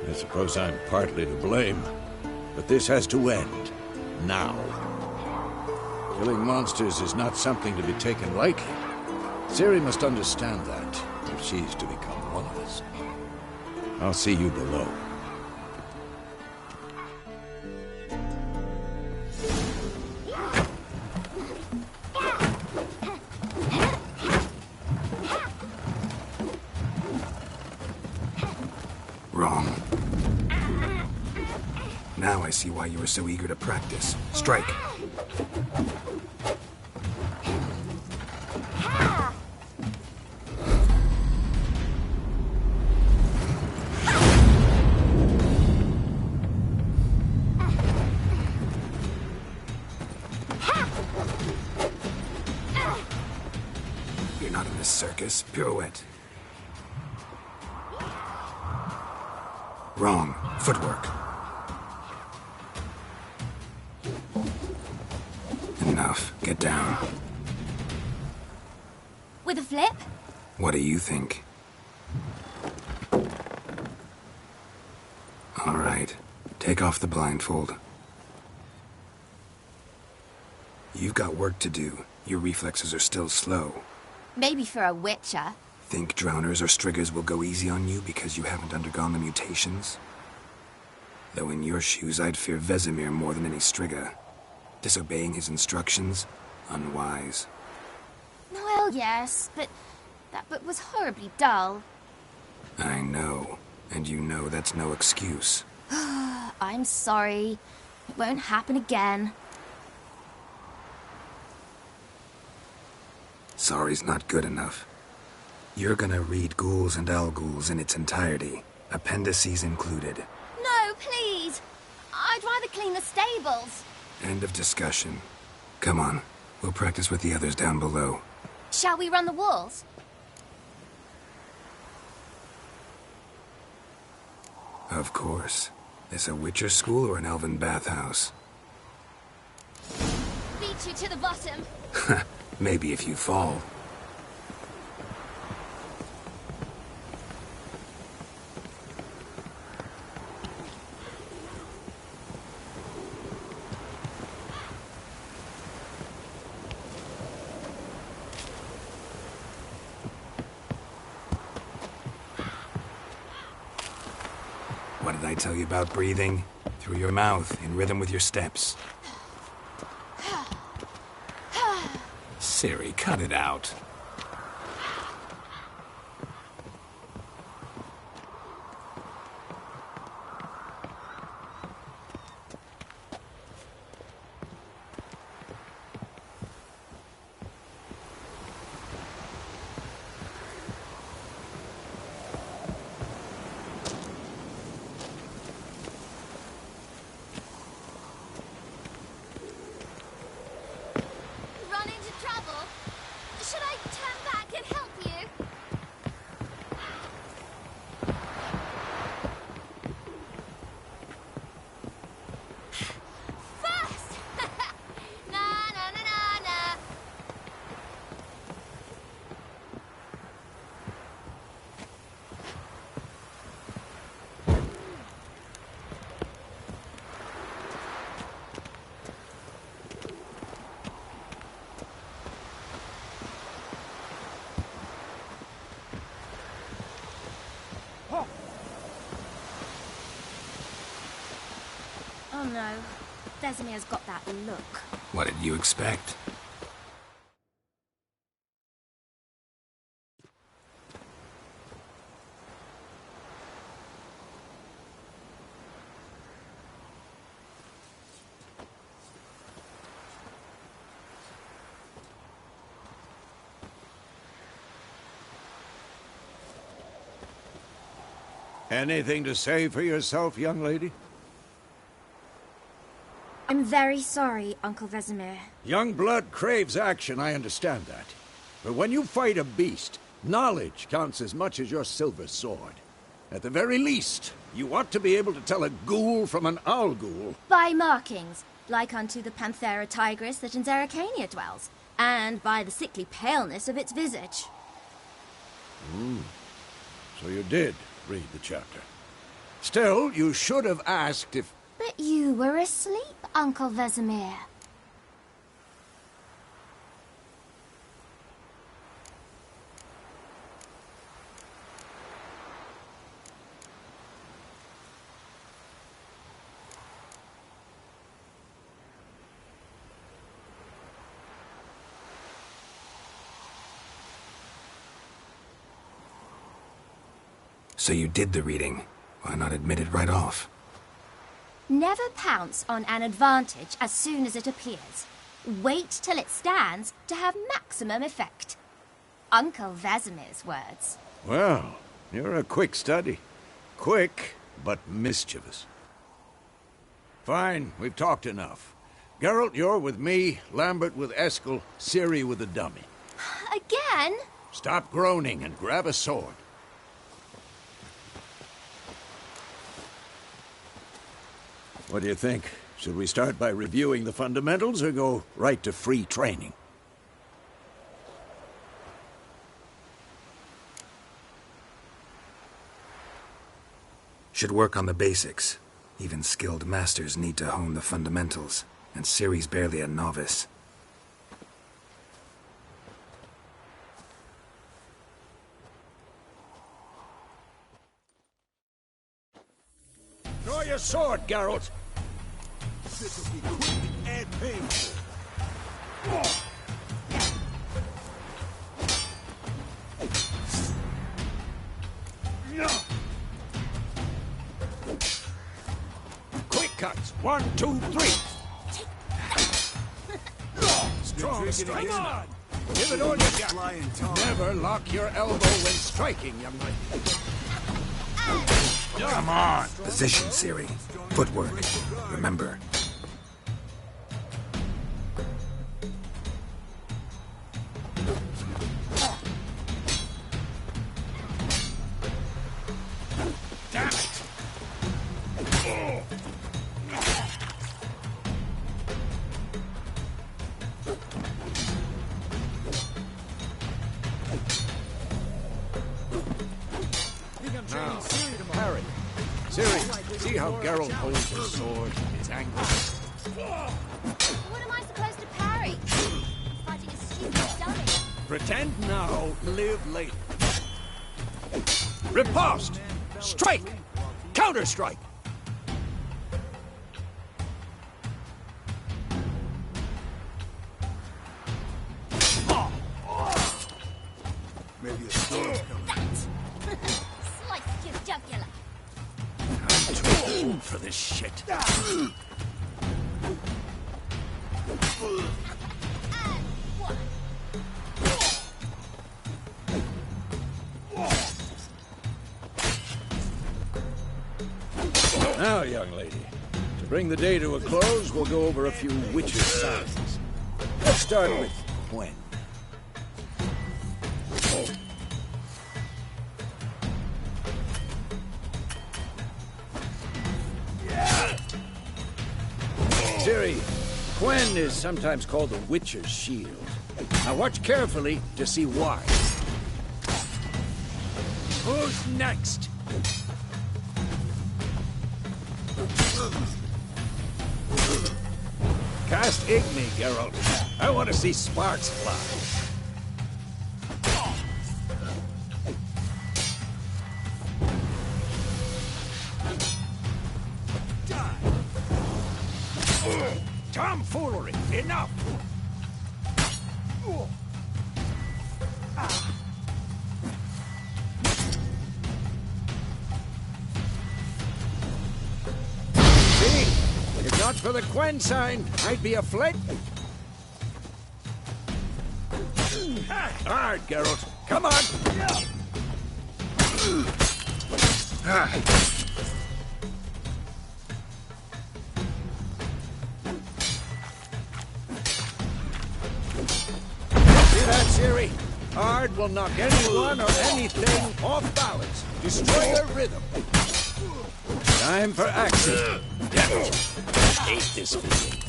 I suppose I'm partly to blame, but this has to end. Now. Killing monsters is not something to be taken lightly. Ciri must understand that, if she's to become one of us. I'll see you below. Wrong. Now I see why you were so eager to practice. Strike. You're not in this circus. Pirouette. Wrong. Footwork. Enough. Get down. With a flip? What do you think? All right. Take off the blindfold. You've got work to do. Your reflexes are still slow. Maybe for a witcher. Think drowners or striggers will go easy on you because you haven't undergone the mutations? Though in your shoes, I'd fear Vesemir more than any strigger. Disobeying his instructions? Unwise. Well, yes, but that book was horribly dull. I know. And you know that's no excuse. I'm sorry. It won't happen again. Sorry's not good enough. You're gonna read Ghouls and Al-Ghouls in its entirety, appendices included. No, please! I'd rather clean the stables. End of discussion. Come on, we'll practice with the others down below. Shall we run the walls? Of course. This a Witcher school or an elven bathhouse? Beat you to the bottom. Maybe if you fall. What did I tell you about breathing? Through your mouth, in rhythm with your steps. Ciri, cut it out. Should I turn back and help you? First! Na na na na na. Oh no, Vesemir's got that look. What did you expect? Anything to say for yourself, young lady? I'm very sorry, Uncle Vesemir. Young blood craves action, I understand that. But when you fight a beast, knowledge counts as much as your silver sword. At the very least, you ought to be able to tell a ghoul from an Al-Ghul. By markings, like unto the Panthera tigris that in Zerrikania dwells, and by the sickly paleness of its visage. So you did read the chapter. Still, you should have asked if... But you were asleep, Uncle Vesemir. So you did the reading. Why not admit it right off? Never pounce on an advantage as soon as it appears. Wait till it stands to have maximum effect. Uncle Vesemir's words. Well, you're a quick study. Quick, but mischievous. Fine, we've talked enough. Geralt, you're with me, Lambert with Eskel, Ciri with the dummy. Again? Stop groaning and grab a sword. What do you think? Should we start by reviewing the fundamentals or go right to free training? Should work on the basics. Even skilled masters need to hone the fundamentals, and Ciri's barely a novice. Draw your sword, Geralt! This will be quick and painful. Quick cuts! 1, 2, 3! Strong strike! On. Give it all you got! Flying tongue. Never lock your elbow when striking, young lady. Come on! Position, Ciri. Footwork. Remember. Damn it! Now, parry. Ciri, see how Geralt holds his sword, its angle. What am I supposed to parry? Fighting a stupid dummy. Pretend now, live later. Riposte! Strike! Counter-strike! Maybe a storm's coming. Slice your jugular. I'm too old for this shit. And one. Now, young lady, to bring the day to a close, we'll go over a few witches' signs. Let's start with Quen. Ciri, Quen is sometimes called the Witcher's Shield. Now watch carefully to see why. Who's next? Cast Igni, Geralt. I want to see sparks fly. Tomfoolery! Enough! See? If not for the Quen sign, I'd be a flick. Hard, Geralt. Come on! See that, Ciri? Hard will knock anyone or anything off balance. Destroy their rhythm. Time for action. Damn it. I hate this feeling.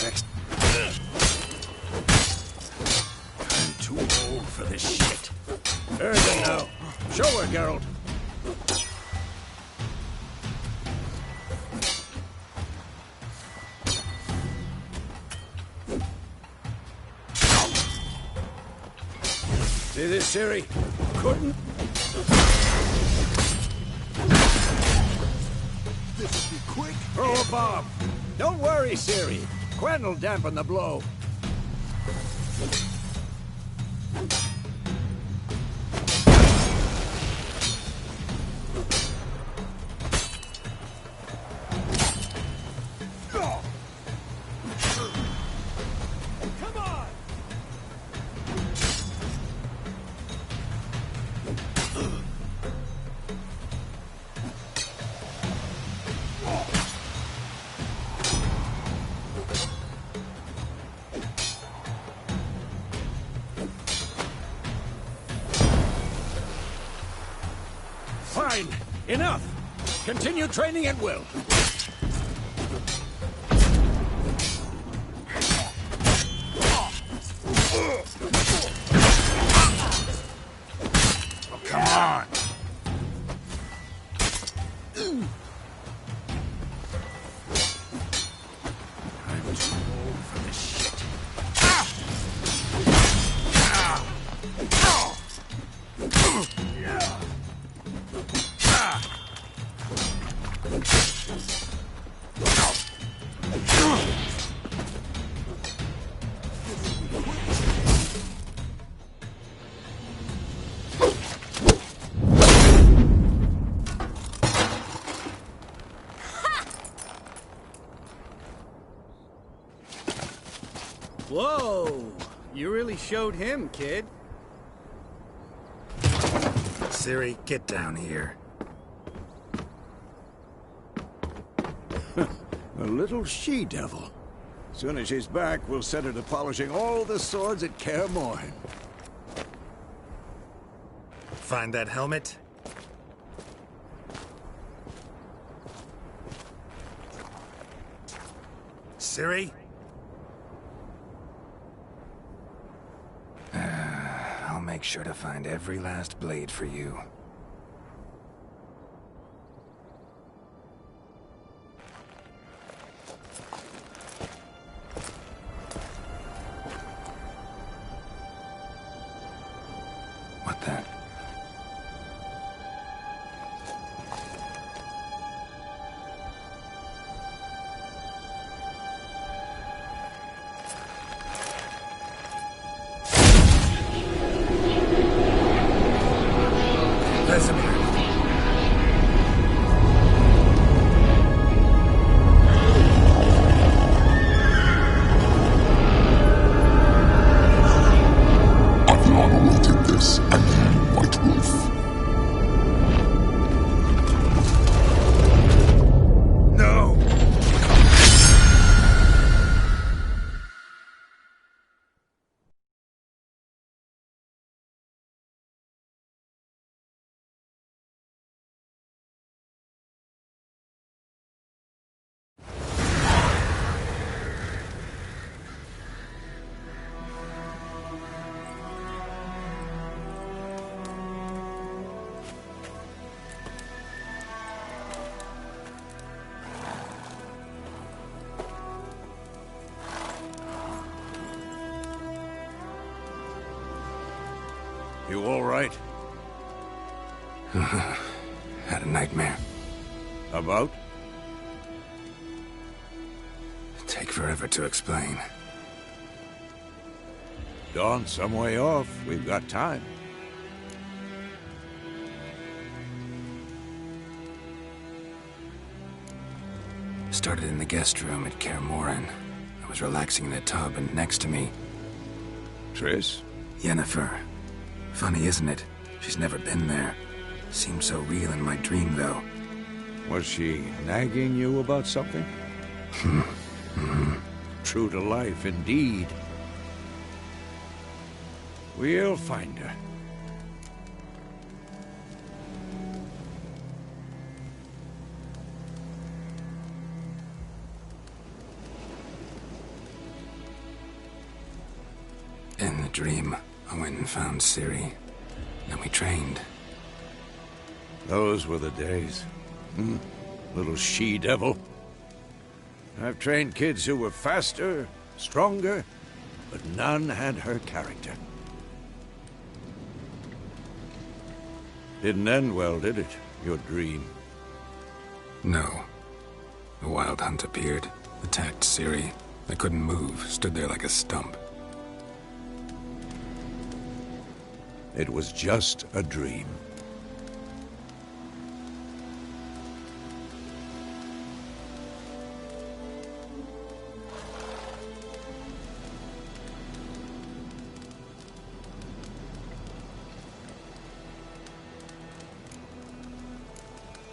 Next. I'm too old for this shit. Urgent now. Show her, Geralt. See this, Ciri? Couldn't. This'll be quick. Throw a bomb. Don't worry, Ciri. Quen will dampen the blow. Come on! Fine. Enough. Continue training at will. Oh, come on. I'm too old for this shit. Whoa! You really showed him, kid. Ciri, get down here. A little she-devil. Soon as she's back, we'll set her to polishing all the swords at Kaer Morhen. Find that helmet? Ciri? I'll make sure to find every last blade for you. What the? Vesemir. Avion awaited this, and you, White Wolf. No! You all right? Had a nightmare. About? Take forever to explain. Dawn's some way off. We've got time. Started in the guest room at Kaer Morhen. I was relaxing in a tub, and next to me, Triss? Yennefer. Funny, isn't it? She's never been there. Seemed so real in my dream, though. Was she nagging you about something? True to life, indeed. We'll find her. In the dream, I went and found Ciri. Then we trained. Those were the days. Little she-devil. I've trained kids who were faster, stronger, but none had her character. Didn't end well, did it? Your dream? No. The Wild Hunt appeared, attacked Ciri. I couldn't move, stood there like a stump. It was just a dream.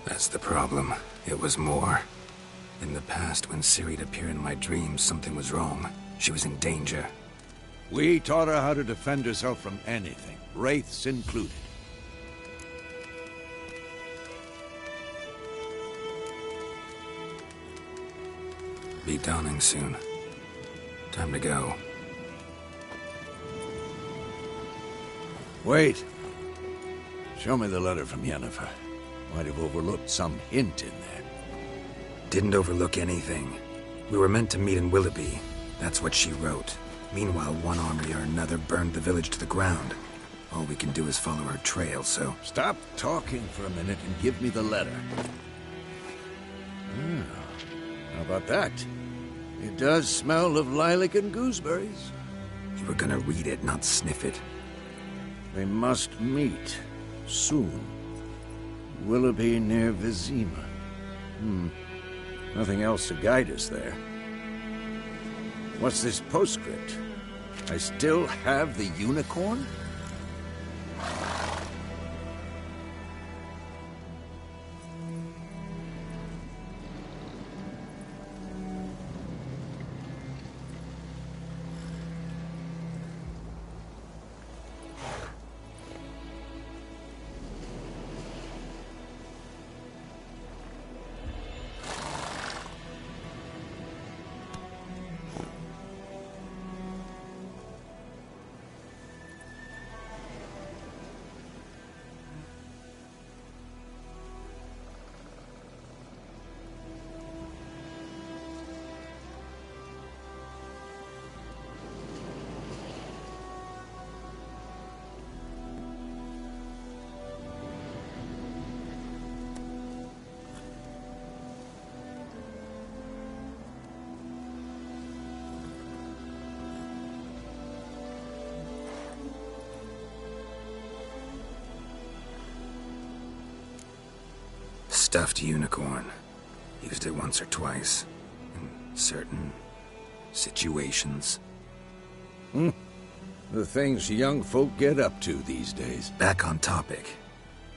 That's the problem. It was more. In the past, when Ciri'd appear in my dreams, something was wrong. She was in danger. We taught her how to defend herself from anything, wraiths included. Be dawning soon. Time to go. Wait. Show me the letter from Yennefer. Might have overlooked some hint in there. Didn't overlook anything. We were meant to meet in Willoughby. That's what she wrote. Meanwhile, one army or another burned the village to the ground. All we can do is follow her trail, so... Stop talking for a minute and give me the letter. How about that? It does smell of lilac and gooseberries. You were gonna read it, not sniff it. We must meet. Soon. Willoughby near Vizima. Nothing else to guide us there. What's this postscript? I still have the unicorn? Stuffed unicorn. Used it once or twice. In certain situations. The things young folk get up to these days. Back on topic.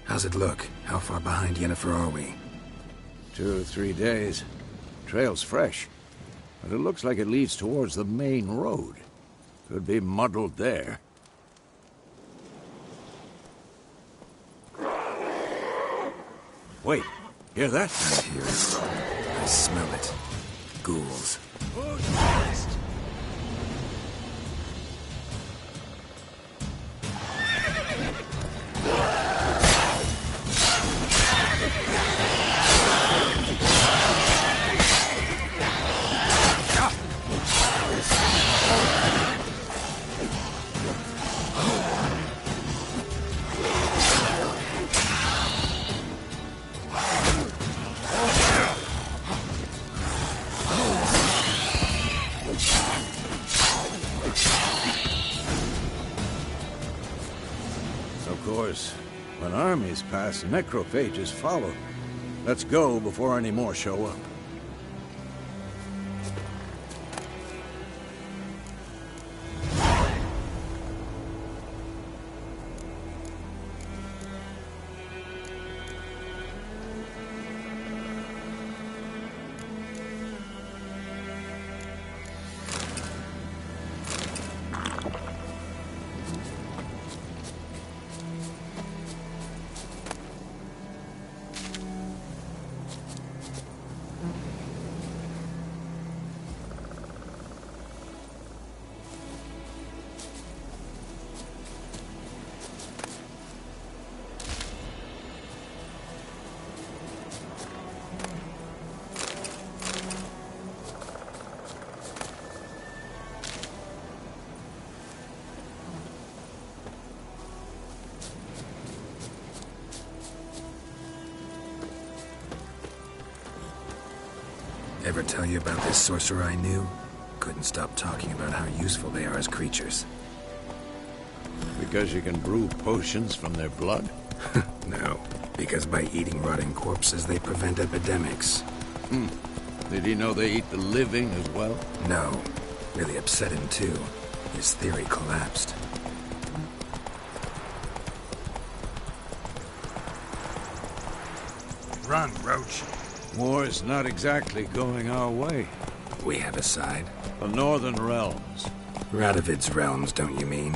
How's it look? How far behind Yennefer are we? 2 or 3 days. Trail's fresh. But it looks like it leads towards the main road. Could be muddled there. Wait, hear that? I hear it. I smell it. Ghouls. Of course, when armies pass, necrophages follow. Let's go before any more show up. Ever tell you about this sorcerer I knew? Couldn't stop talking about how useful they are as creatures. Because you can brew potions from their blood? No, because by eating rotting corpses, they prevent epidemics. Did he know they eat the living as well? No. Really upset him, too. His theory collapsed. Run, Roach. War's not exactly going our way. We have a side. The Northern Realms. Radovid's realms, don't you mean?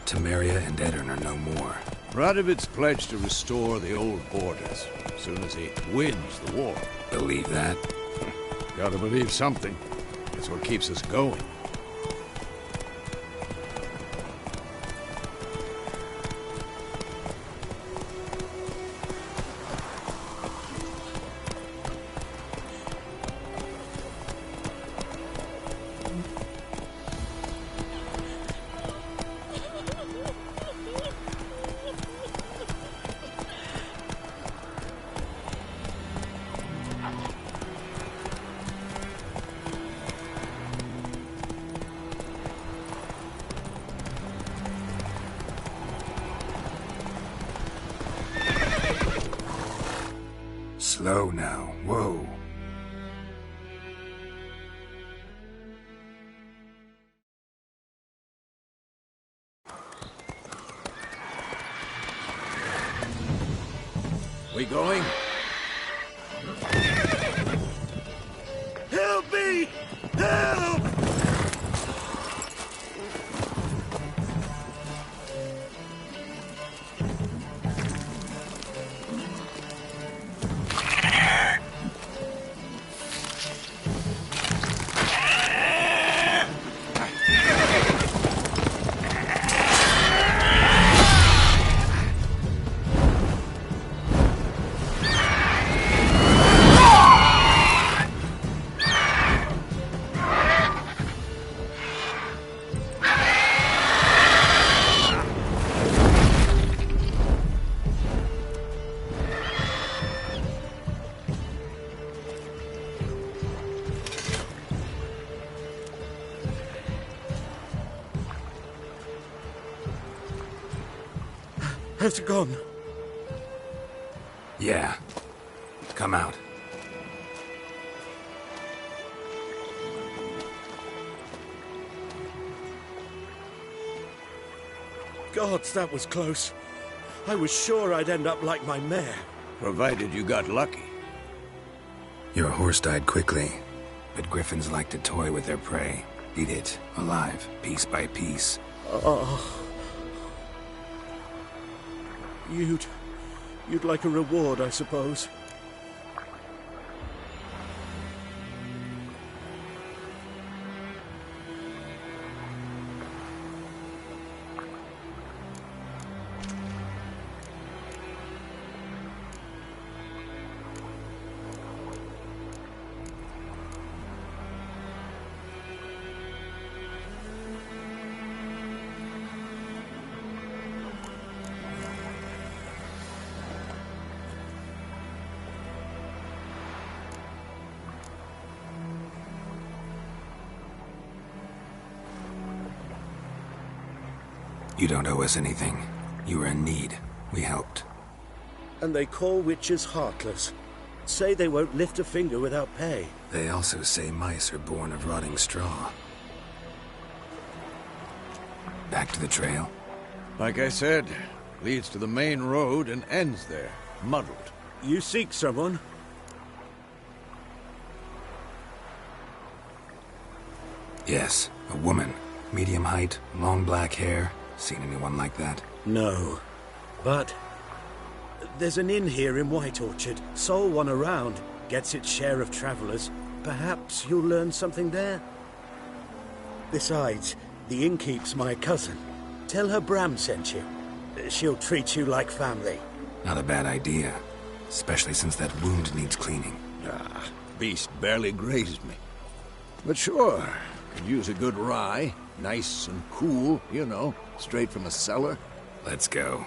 Temeria and Edirn are no more. Radovid's pledged to restore the old borders as soon as he wins the war. Believe that? Gotta believe something. That's what keeps us going. Slow now. Whoa. We going? Help me! Help! Has it gone? Yeah. Come out. Gods, that was close. I was sure I'd end up like my mare. Provided you got lucky. Your horse died quickly, but griffins like to toy with their prey. Eat it, alive, piece by piece. You'd like a reward, I suppose. You don't owe us anything. You were in need. We helped. And they call witches heartless. Say they won't lift a finger without pay. They also say mice are born of rotting straw. Back to the trail? Like I said, leads to the main road and ends there, muddled. You seek someone? Yes, a woman. Medium height, long black hair. Seen anyone like that? No. But there's an inn here in White Orchard. Sole one around. Gets its share of travelers. Perhaps you'll learn something there? Besides, the innkeep's my cousin. Tell her Bram sent you. She'll treat you like family. Not a bad idea. Especially since that wound needs cleaning. Beast barely grazed me. But sure, could use a good rye. Nice and cool, you know, straight from a cellar. Let's go.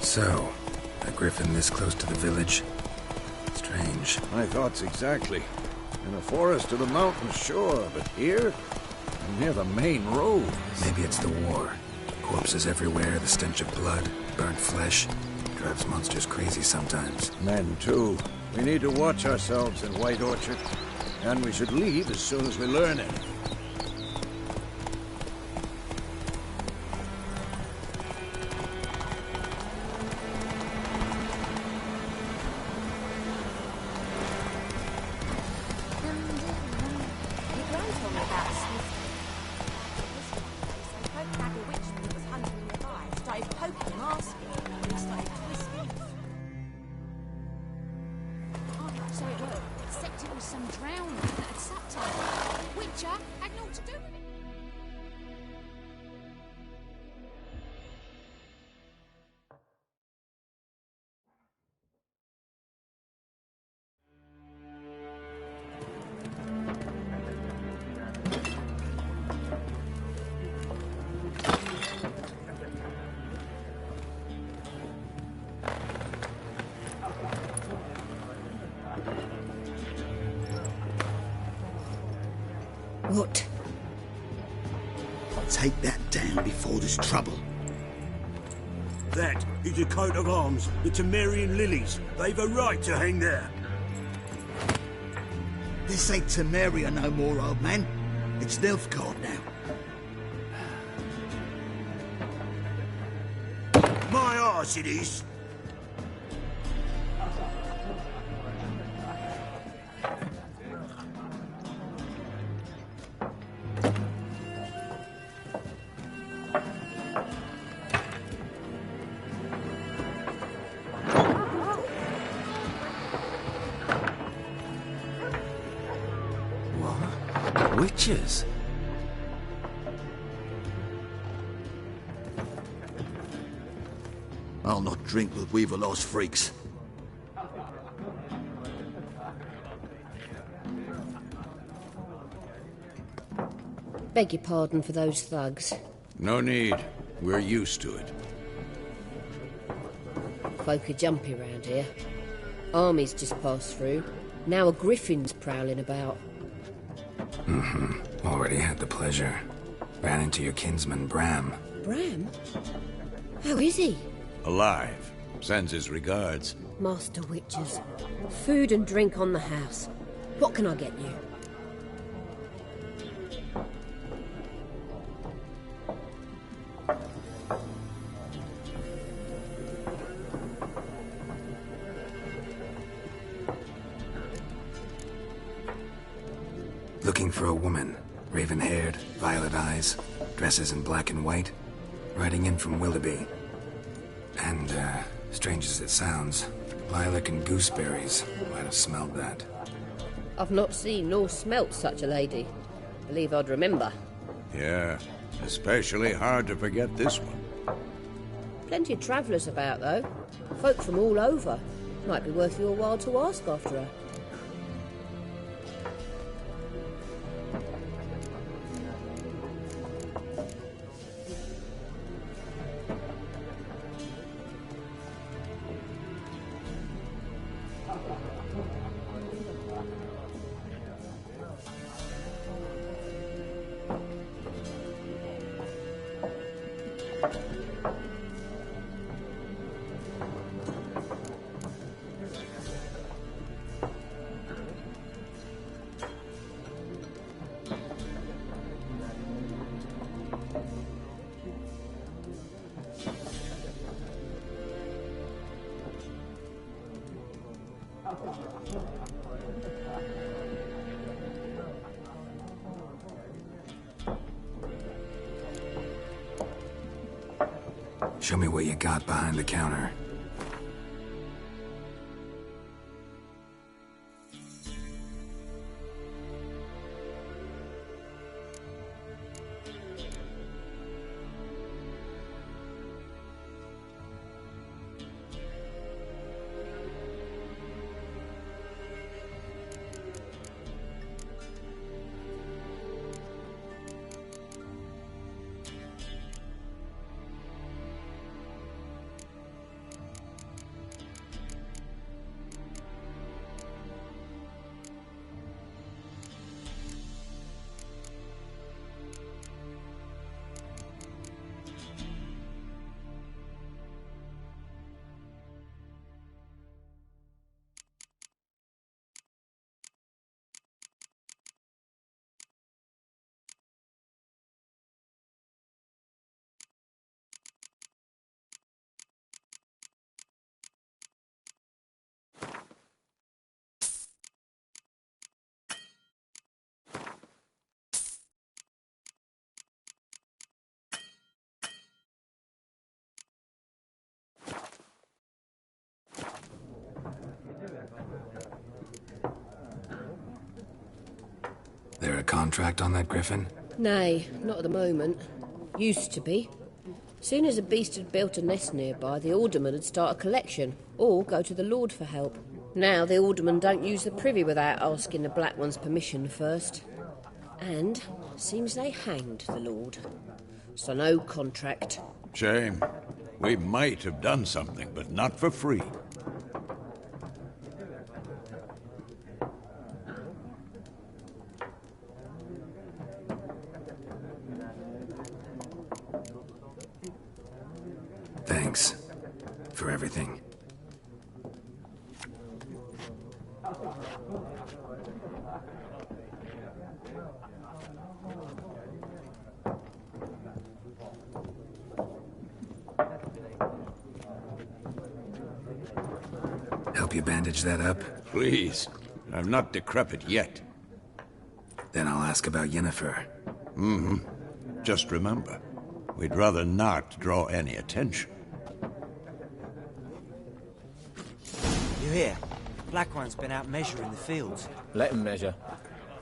So, a griffin this close to the village? Strange. My thoughts exactly. In a forest to the mountains, sure, but here? Near the main road. Maybe it's the war. Corpses everywhere, the stench of blood, burnt flesh. Drives monsters crazy sometimes. Men, too. We need to watch ourselves in White Orchard. And we should leave as soon as we learn anything. Your grand told me about Swift. This one place, I poked back a witch that was hunting nearby. Started poking him, asking, and he started twisting. Oh, so it was. Except it was some drowning that had sucked him. Witcher had naught to do with it. What? Take that down before there's trouble. That is a coat of arms, the Temerian lilies. They've a right to hang there. This ain't Temeria no more, old man. It's Nilfgaard now. My arse it is. Witches? I'll not drink with Weaverlost freaks. Beg your pardon for those thugs. No need. We're used to it. Folk are jumpy round here. Armies just passed through. Now a griffin's prowling about. Already had the pleasure. Ran into your kinsman, Bram. Bram? How is he? Alive. Sends his regards. Master Witches. Food and drink on the house. What can I get you? Looking for a woman. Raven-haired, violet eyes, dresses in black and white. Riding in from Willoughby. And, strange as it sounds, lilac and gooseberries. Might have smelled that. I've not seen nor smelt such a lady. Believe I'd remember. Yeah, especially hard to forget this one. Plenty of travellers about, though. Folk from all over. Might be worth your while to ask after her. Show me what you got behind the counter. contract on that griffin? Nay, not at the moment. Used to be. Soon as a beast had built a nest nearby, the alderman would start a collection, or go to the Lord for help. Now the alderman don't use the privy without asking the Black One's permission first. And seems they hanged the Lord. So no contract. Shame. We might have done something, but not for free. Thanks for everything. Help you bandage that up? Please. I'm not decrepit yet. Then I'll ask about Yennefer. Mm-hmm. Just remember, we'd rather not draw any attention. You hear? Black One's been out measuring the fields. Let him measure.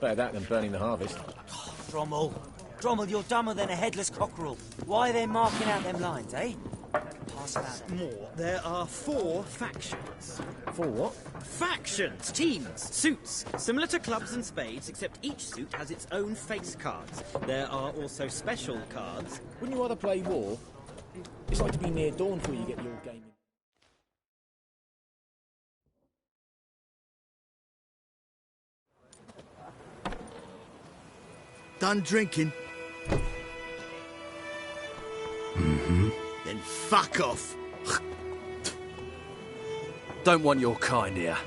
Better that than burning the harvest. Oh, Drommel. Drommel, you're dumber than a headless cockerel. Why are they marking out them lines, eh? Pass that. More. There are 4 factions. 4 what? Factions! Teams! Suits! Similar to clubs and spades, except each suit has its own face cards. There are also special cards. Wouldn't you rather play war? It's like to be near dawn before you get your game in. Done drinking? Mm-hmm. Then fuck off. Don't want your kind here.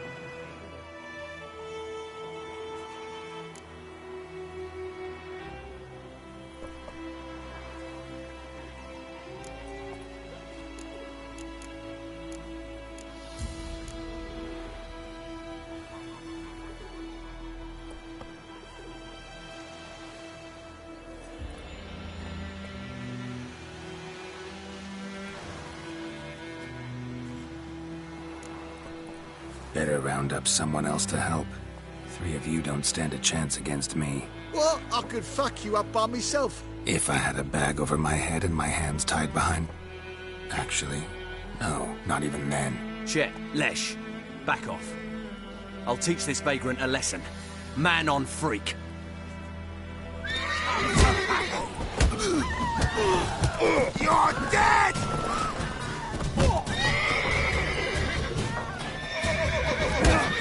Better round up someone else to help. 3 of you don't stand a chance against me. What? I could fuck you up by myself. If I had a bag over my head and my hands tied behind... Actually, no, not even then. Chet, Lesh, back off. I'll teach this vagrant a lesson. Man on freak. You're dead!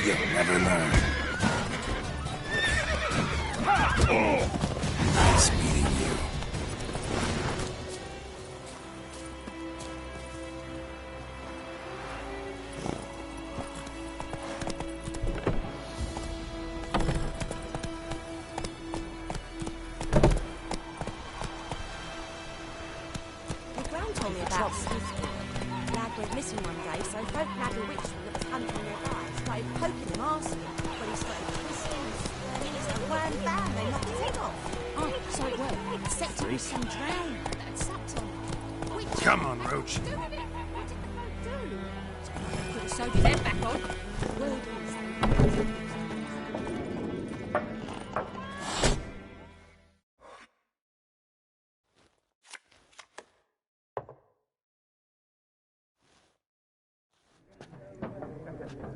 You'll never learn. Nice meeting you. Your gran told me about Lad went missing one day, so folk nabbed a witch that was hunting their guy, started poking him, asking him, but he started twisting and then it's a wham bam, they knocked his head off. Oh, so it worked. Except it was some drown that had sucked on him. Which Come on, Roach. do with it? What did the folk do? Could have sewed his head back on. Word is.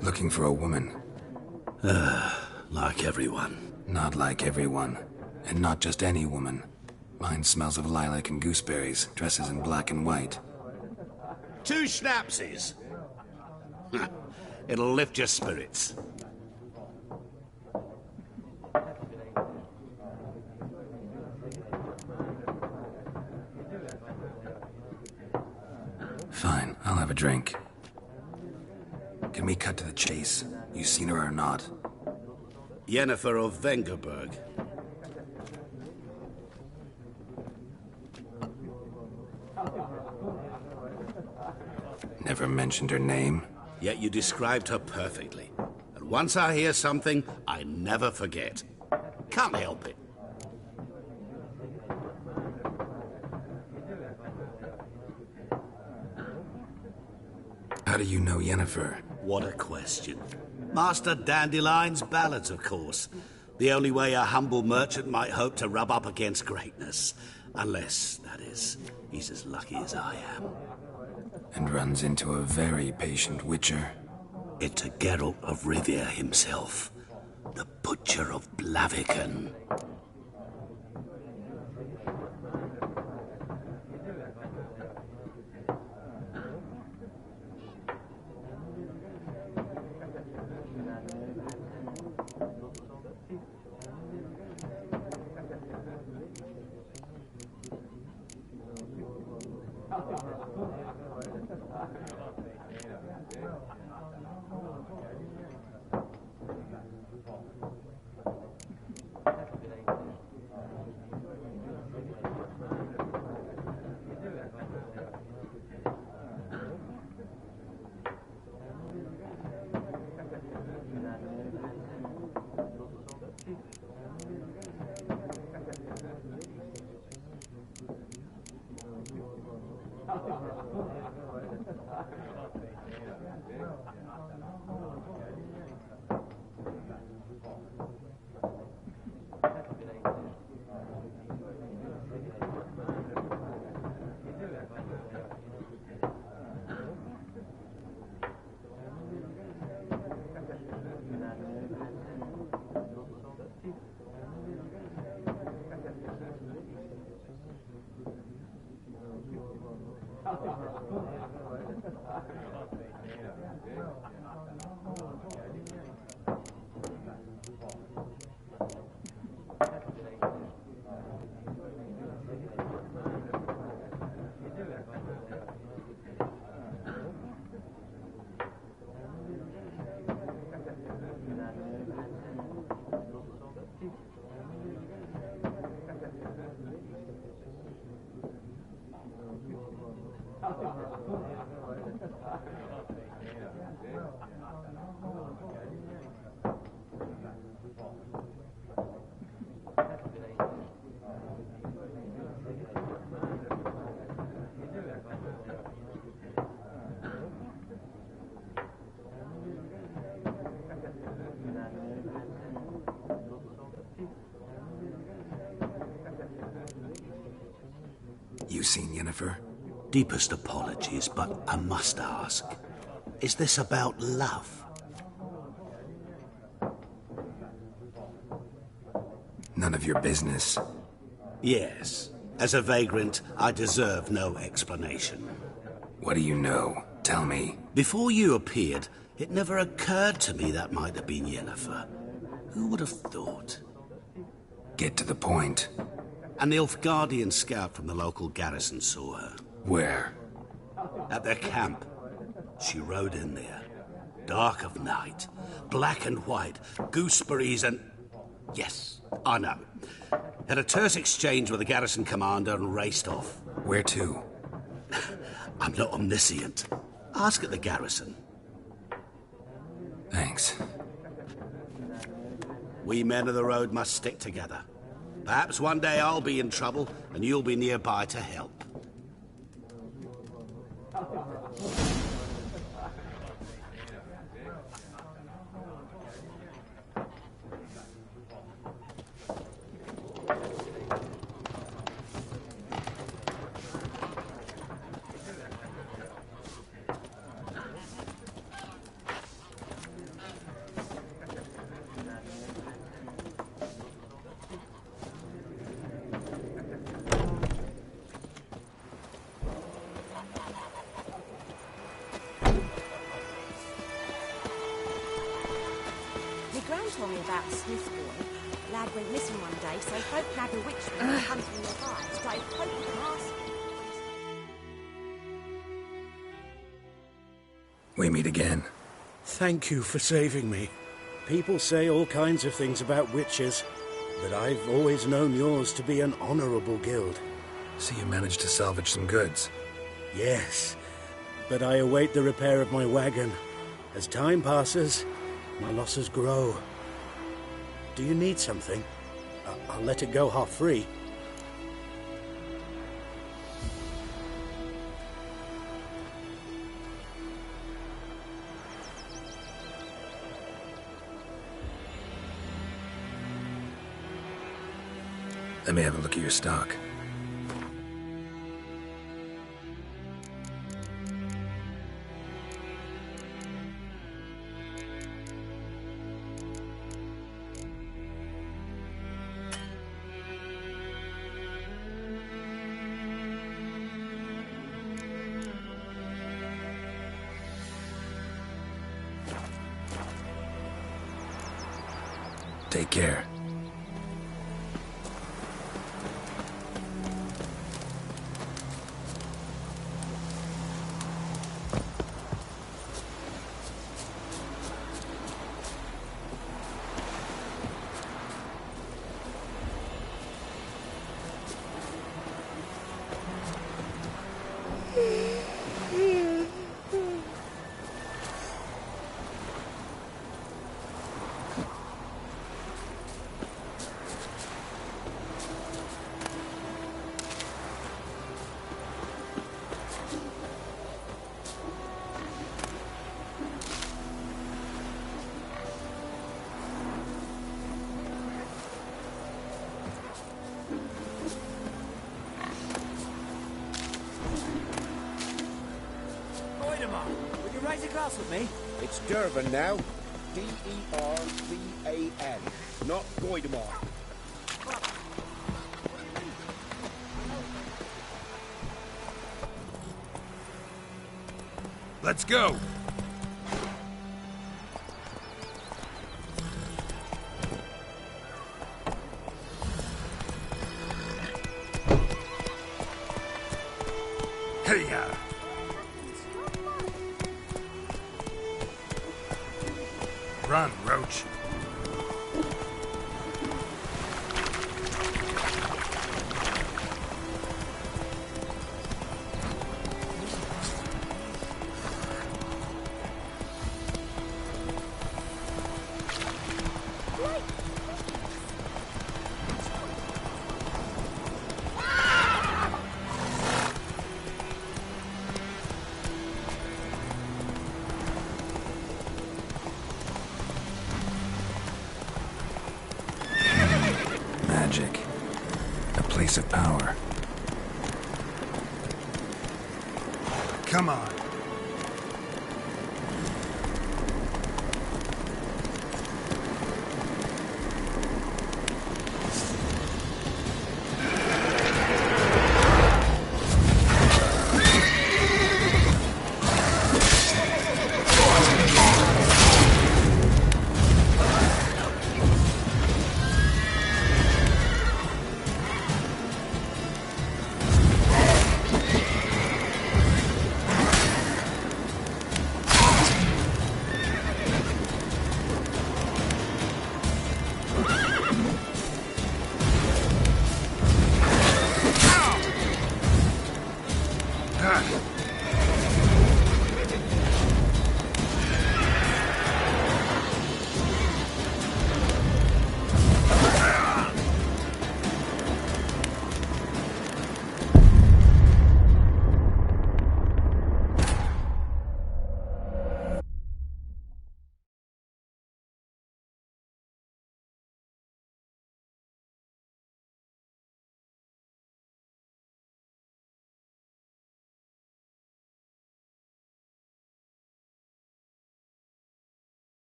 Looking for a woman. Like everyone. Not like everyone. And not just any woman. Mine smells of lilac and gooseberries, dresses in black and white. 2 schnapsies. It'll lift your spirits. Fine, I'll have a drink. Can we cut to the chase? You seen her or not? Yennefer of Vengerberg. Never mentioned her name. Yet you described her perfectly. And once I hear something, I never forget. Can't help it. How do you know Yennefer? What a question. Master Dandelion's ballads, of course. The only way a humble merchant might hope to rub up against greatness. Unless, that is, he's as lucky as I am. And runs into a very patient witcher. It's a Geralt of Rivia himself. The Butcher of Blaviken. You seen Yennefer? Deepest apologies, but I must ask. Is this about love? None of your business. Yes. As a vagrant, I deserve no explanation. What do you know? Tell me. Before you appeared, it never occurred to me that might have been Yennefer. Who would have thought? Get to the point. An Nilfgaardian scout from the local garrison saw her. Where? At their camp. She rode in there. Dark of night. Black and white. Gooseberries and... Yes, I know. Had a terse exchange with the garrison commander and raced off. Where to? I'm not omniscient. Ask at the garrison. Thanks. We men of the road must stick together. Perhaps one day I'll be in trouble and you'll be nearby to help. Told me about a Smith boy. Lad went missing one day, so folk nabbed a witch from the country nearby and started poking and asking. We meet again. Thank you for saving me. People say all kinds of things about witches, but I've always known yours to be an honorable guild. So you managed to salvage some goods? Yes, but I await the repair of my wagon. As time passes, my losses grow. Do you need something? I'll let it go half-free. Let me have a look at your stock. Take care. Would you raise a glass with me? It's Durban now. D-E-R-B-A-N. Not Goidemar. Let's go. Hey-ya. Run, Roach. Magic. A place of power. Come on.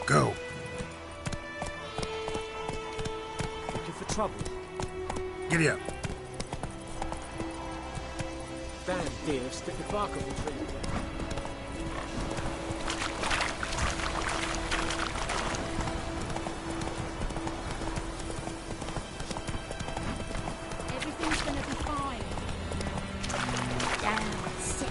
go. Looking for trouble? Giddy up. Damn deer, stick the bark on the tree. Everything's gonna be fine. Down, sit,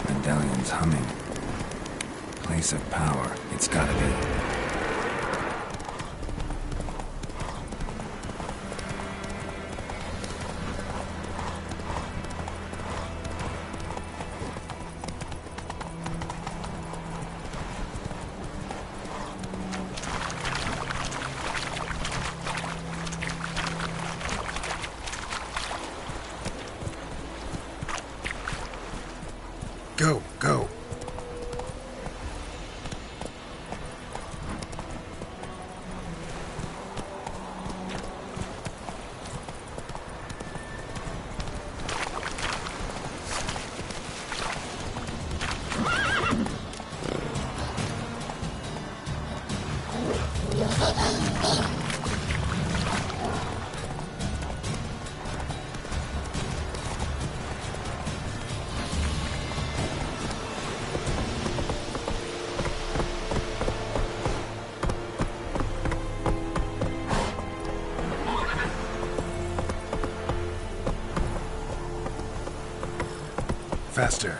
Medallion's humming. Place of power. It's gotta be. Go, go. Faster.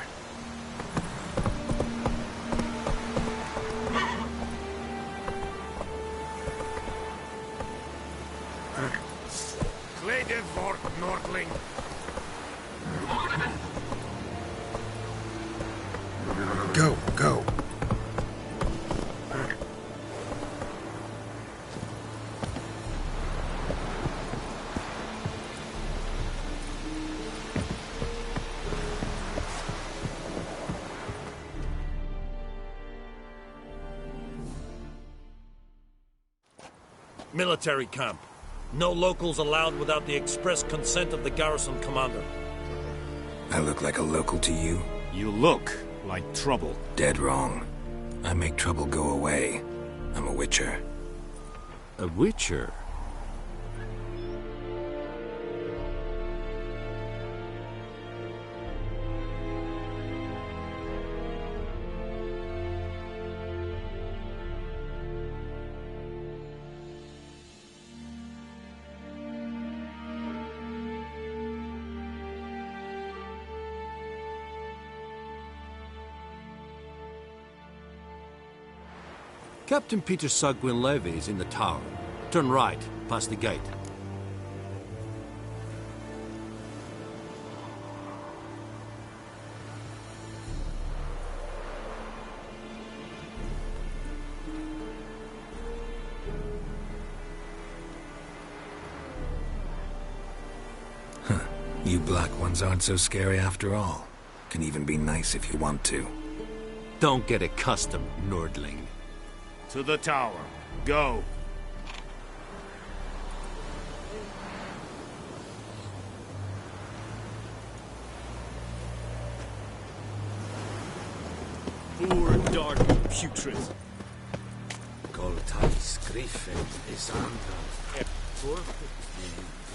Klede fort, Nordling. Go, go. Military camp. No locals allowed without the express consent of the garrison commander. I look like a local to you? You look like trouble. Dead wrong. I make trouble go away. I'm a witcher. A witcher? Captain Peter Sagwin Levy is in the tower. Turn right, past the gate. You black ones aren't so scary after all. Can even be nice if you want to. Don't get accustomed, Nordling. To the tower. Go. Poor and dark and putrid. Goltais Griffin is under.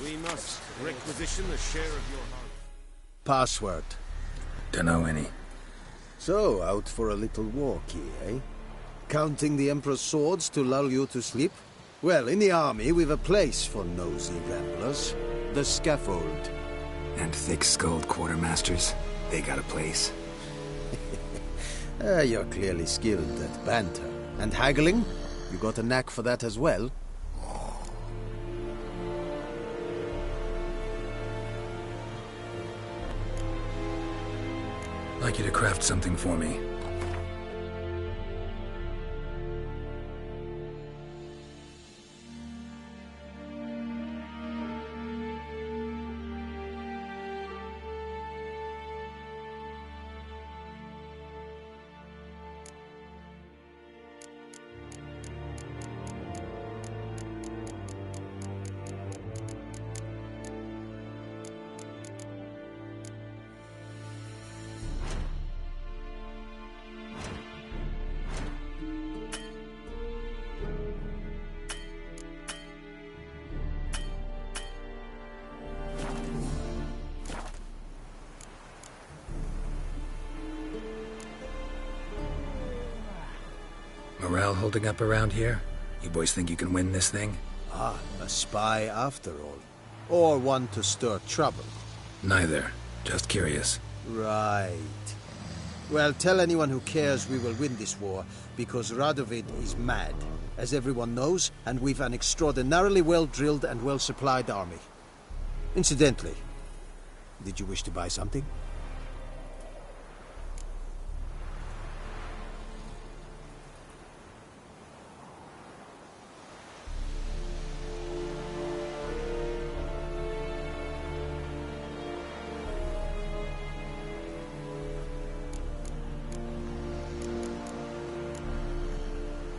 We must requisition a share of your heart. Password. Dunno any. So, out for a little walkie, eh? Counting the Emperor's swords to lull you to sleep? Well, in the army, we've a place for nosy ramblers. The scaffold. And thick-skulled quartermasters. They got a place. You're clearly skilled at banter. And haggling? You got a knack for that as well? I'd like you to craft something for me. Morale holding up around here? You boys think you can win this thing? Ah, a spy after all. Or one to stir trouble. Neither. Just curious. Right. Well, tell anyone who cares we will win this war, because Radovid is mad, as everyone knows, and we've an extraordinarily well-drilled and well-supplied army. Incidentally, did you wish to buy something?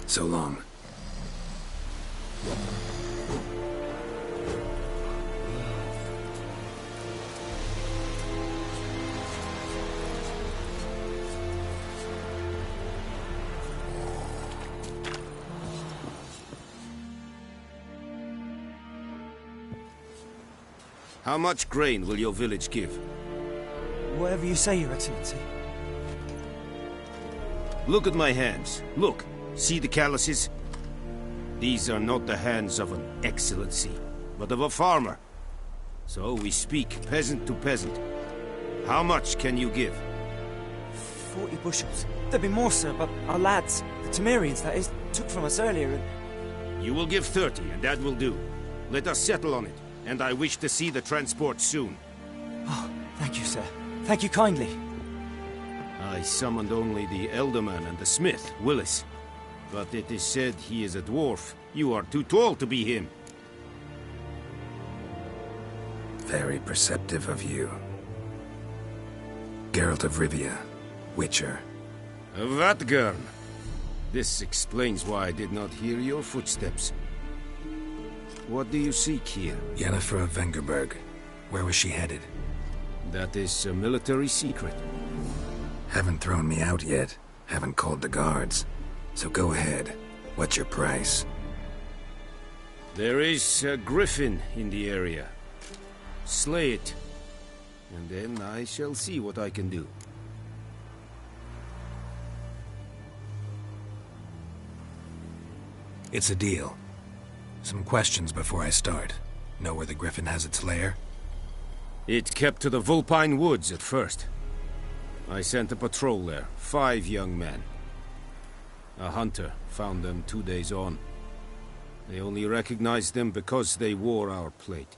So long. How much grain will your village give? Whatever you say, Your Excellency. Look at my hands. Look. See the calluses? These are not the hands of an excellency, but of a farmer. So we speak peasant to peasant. How much can you give? 40 bushels. There'd be more, sir, but our lads, the Temerians, that is, took from us earlier and... You will give 30, and that will do. Let us settle on it, and I wish to see the transport soon. Oh, thank you, sir. Thank you kindly. I summoned only the Elderman and the smith, Willis. But it is said he is a dwarf. You are too tall to be him. Very perceptive of you. Geralt of Rivia, Witcher. Vatgern. This explains why I did not hear your footsteps. What do you seek here? Yennefer of Vengerberg. Where was she headed? That is a military secret. Haven't thrown me out yet. Haven't called the guards. So go ahead. What's your price? There is a griffin in the area. Slay it. And then I shall see what I can do. It's a deal. Some questions before I start. Know where the griffin has its lair? It kept to the Vulpine Woods at first. I sent a patrol there, 5 young men. A hunter found them 2 days on. They only recognized them because they wore our plate.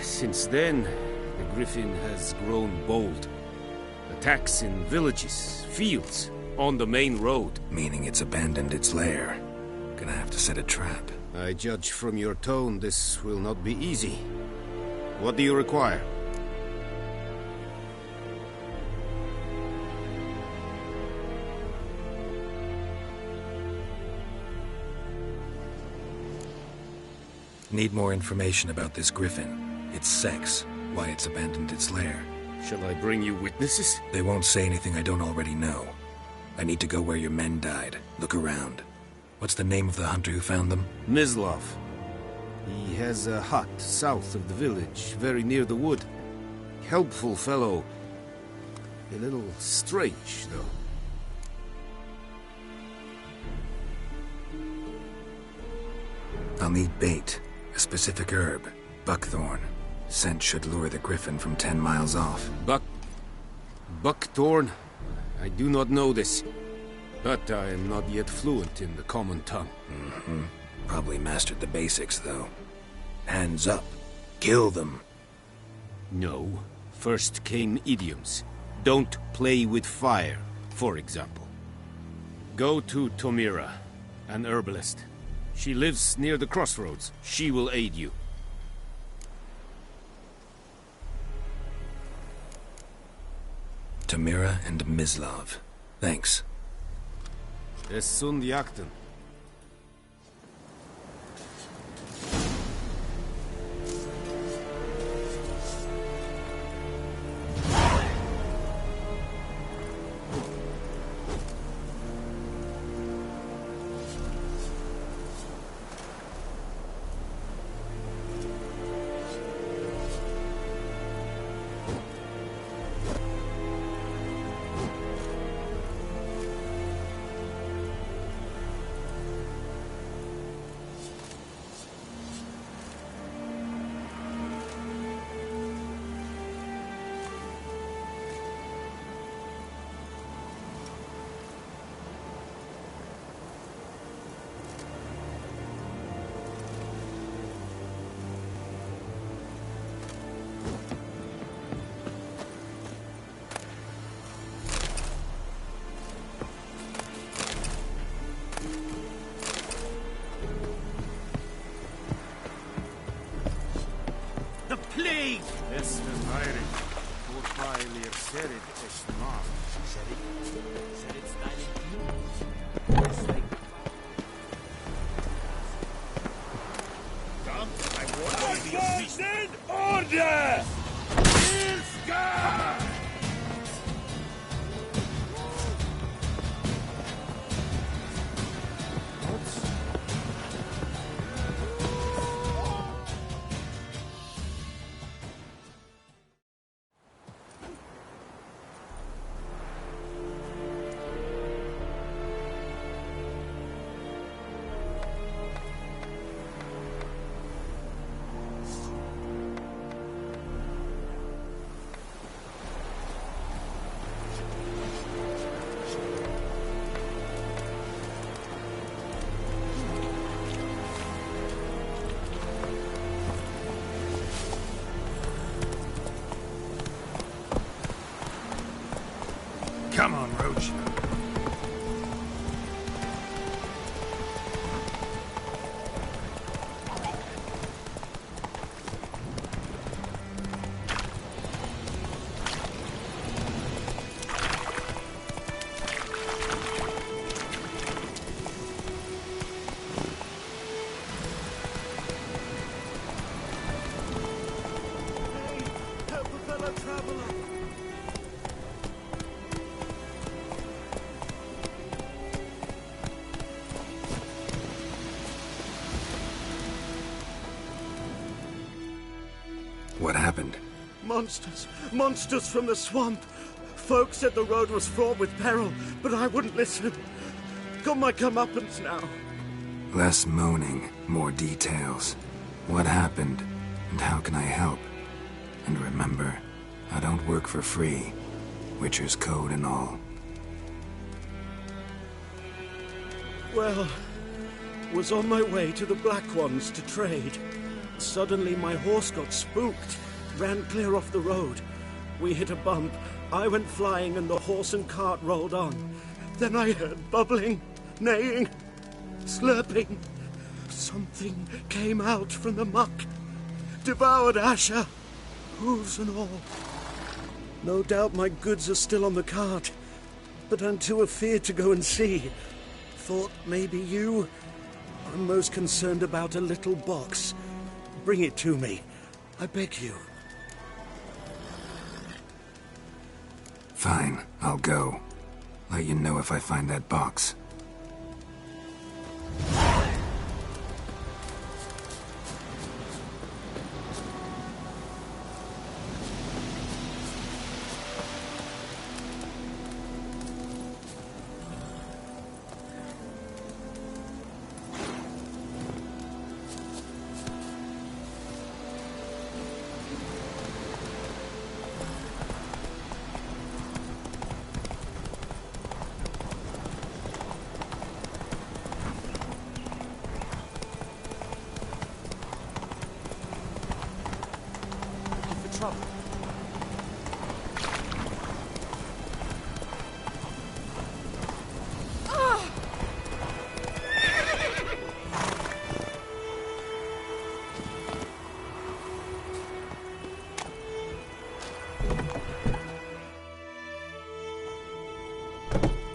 Since then, the griffin has grown bold. Attacks in villages, fields, on the main road. Meaning it's abandoned its lair. Gonna have to set a trap. I judge from your tone this will not be easy. What do you require? Need more information about this griffin. Its sex, why it's abandoned its lair. Shall I bring you witnesses? They won't say anything I don't already know. I need to go where your men died. Look around. What's the name of the hunter who found them? Mislav. He has a hut south of the village, very near the wood. Helpful fellow. A little strange, though. I'll need bait. A specific herb. Buckthorn. Scent should lure the griffin from 10 miles off. Buckthorn? I do not know this. But I am not yet fluent in the common tongue. Mm-hmm. Probably mastered the basics, though. Hands up. Kill them. No. First came idioms. Don't play with fire, for example. Go to Tomira, an herbalist. She lives near the crossroads. She will aid you. Tomira and Mislav. Thanks. Es sunt jakten. In order! Ilska! Come on, Roach. Help a fellow traveler! What happened? Monsters! Monsters from the swamp! Folk said the road was fraught with peril, but I wouldn't listen. Got my comeuppance now. Less moaning, more details. What happened, and how can I help? And remember, I don't work for free. Witcher's code and all. Well, was on my way to the Black Ones to trade. Suddenly my horse got spooked, ran clear off the road. We hit a bump, I went flying and the horse and cart rolled on. Then I heard bubbling, neighing, slurping. Something came out from the muck, devoured Asher, hooves and all. No doubt my goods are still on the cart, but I'm too afeard to go and see. Thought maybe you... I'm most concerned about a little box. Bring it to me. I beg you. Fine, I'll go. Let you know if I find that box.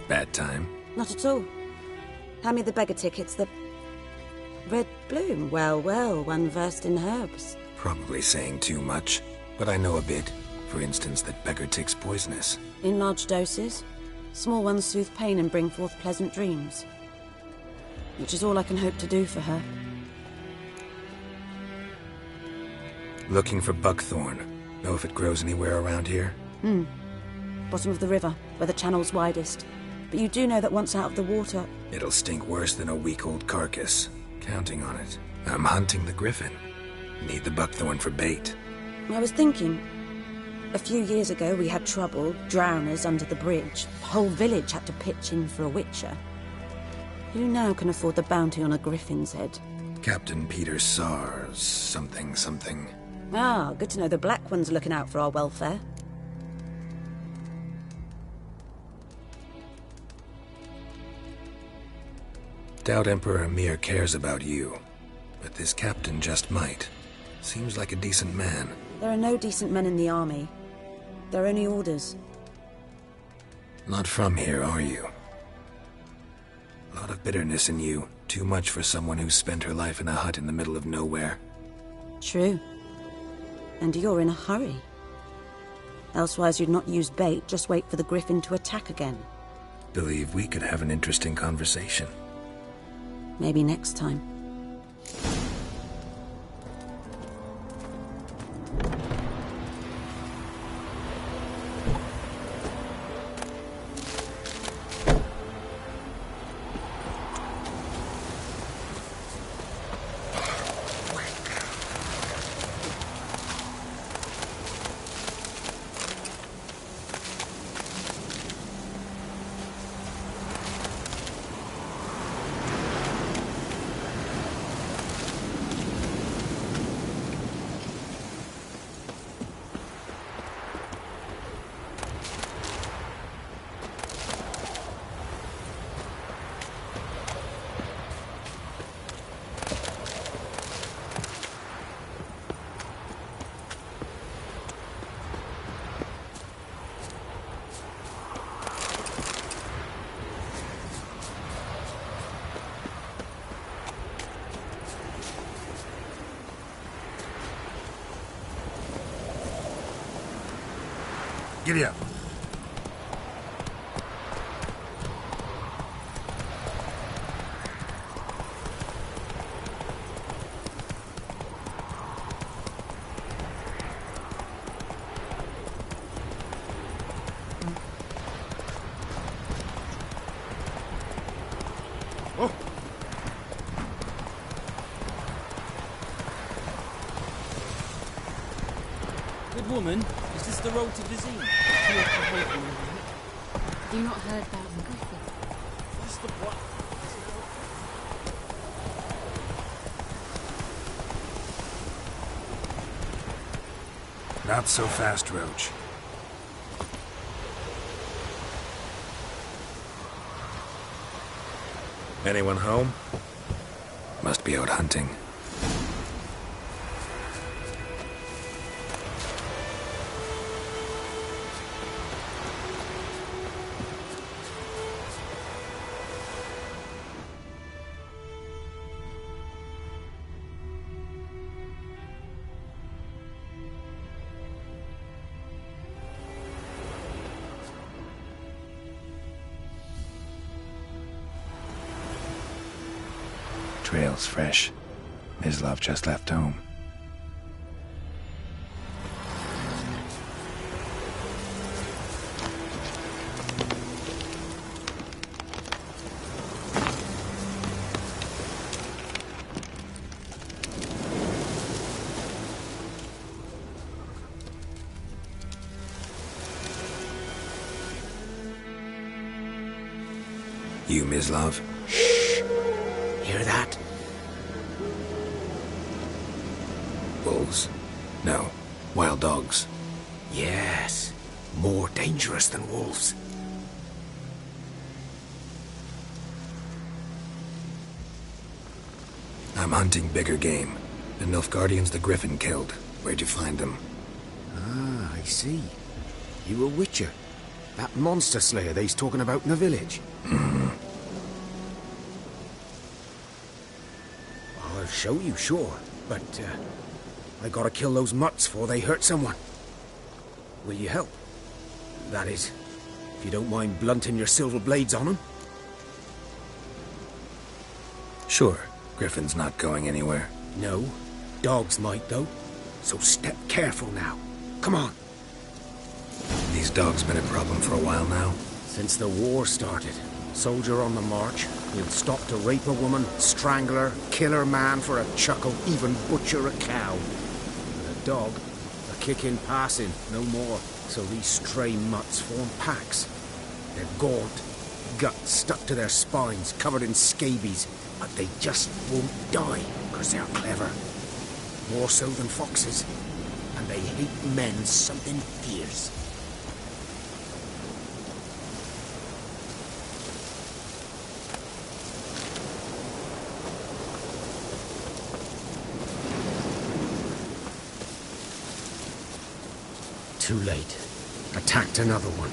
Bad time? Not at all. Hand me the beggar tickets, the... Red Bloom. Well, well, one versed in herbs. Probably saying too much, but I know a bit. For instance, that beggar tick's poisonous. In large doses. Small ones soothe pain and bring forth pleasant dreams. Which is all I can hope to do for her. Looking for buckthorn. Know if it grows anywhere around here? Bottom of the river, where the channel's widest. But you do know that once out of the water... It'll stink worse than a week-old carcass. Counting on it. I'm hunting the griffin. Need the buckthorn for bait. I was thinking... A few years ago we had trouble, drowners under the bridge. The whole village had to pitch in for a witcher. Who now can afford the bounty on a griffin's head? Captain Peter Sars, something. Ah, good to know the Black One's looking out for our welfare. Doubt Emperor Emhyr cares about you, but this captain just might. Seems like a decent man. There are no decent men in the army. They're only orders. Not from here, are you? A lot of bitterness in you. Too much for someone who spent her life in a hut in the middle of nowhere. True. And you're in a hurry. Elsewise you'd not use bait, just wait for the griffin to attack again. Believe we could have an interesting conversation. Maybe next time. Giddy up. Good woman, is this the road to Vizine? Have you not heard about the griffin? That's the what? Not so fast, Roach. Anyone home? Must be out hunting. Trail's fresh. Mislav just left home. You, Mislav? Hear that? Wolves? No. Wild dogs. Yes. More dangerous than wolves. I'm hunting bigger game. The Nilfgaardians the Griffin killed. Where'd you find them? Ah, I see. You a witcher. That monster slayer they's talking about in the village. I'll show you, sure. But, I gotta kill those mutts before they hurt someone. Will you help? That is, if you don't mind blunting your silver blades on them. Sure. Griffin's not going anywhere. No. Dogs might, though. So step careful now. Come on. These dogs been a problem for a while now? Since the war started. Soldier on the march. He'll stop to rape a woman, strangle her, kill her man for a chuckle, even butcher a cow. And a dog, a kick in passing, no more. So these stray mutts form packs. They're gaunt, guts stuck to their spines, covered in scabies, but they just won't die, because they're clever. More so than foxes. And they hate men something fierce. too late. Attacked another one.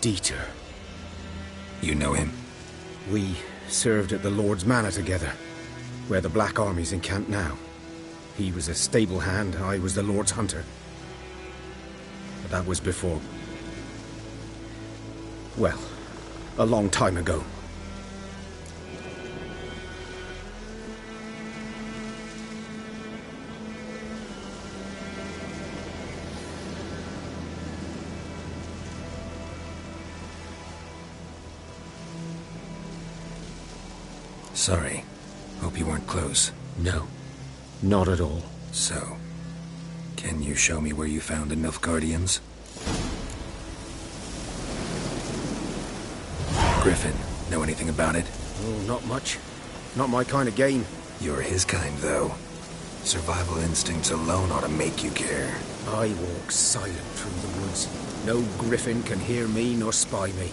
Dieter. You know him? We served at the Lord's Manor together, where the Black Army's encamped now. He was a stable hand, I was the Lord's hunter. But that was before... well, a long time ago. Sorry. Hope you weren't close. No, not at all. So, can you show me where you found the Nilfgaardians? Griffin, know anything about it? Oh, not much. Not my kind of game. You're his kind, though. Survival instincts alone ought to make you care. I walk silent through the woods. No griffin can hear me nor spy me.